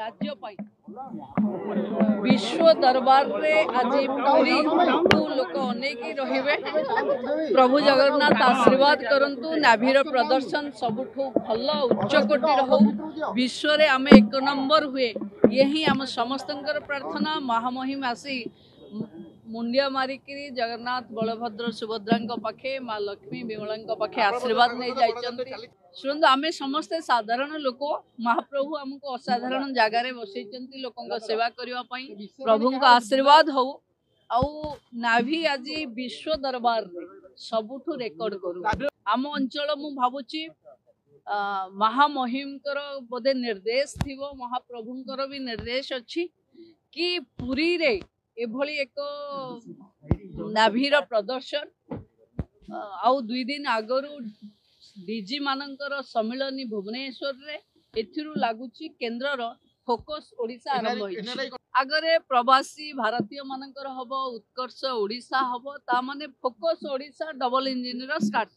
राज्य विश्व दरबार रे आज पूरी लोक अनेक रहिबे। प्रभु जगन्नाथ आशीर्वाद करंतु नाभीर प्रदर्शन सबुठु भल उच्चकोटीर हो विश्व रे आमे एक नंबर हुए यही आम समस्तंकर प्रार्थना। महामहिम आसी मुंडिया मारिकी जगन्नाथ बलभद्र सुभद्रा पाखे माँ लक्ष्मी विमला पाखे आशीर्वाद नहीं जाइछन्ति। शुणु आम समस्ते साधारण लोक महाप्रभु आमको असाधारण जगार बसई लोकों सेवा करने प्रभु का आशीर्वाद हो आउ नाभी आज विश्व दरबार सबुठु रेकर्ड करू। आम अंचल मु भावुची महामहिमकर बोधे निर्देश थी महाप्रभुंकर भी निर्देश अच्छी कि पुरी रे एभली एक नाभीर प्रदर्शन आउ 2 दिन आगरू डीजी मानकर सम्मिलनी भुवनेश्वर रे एथिरु लागुची केंद्रर फोकस ओडिशा आरंभ होइछि। आगरे प्रवासी भारतीय मानकर हबो उत्कर्ष ओडिशा हबो ता माने फोकस ओडिशा डबल इंजिन रो स्टार्ट।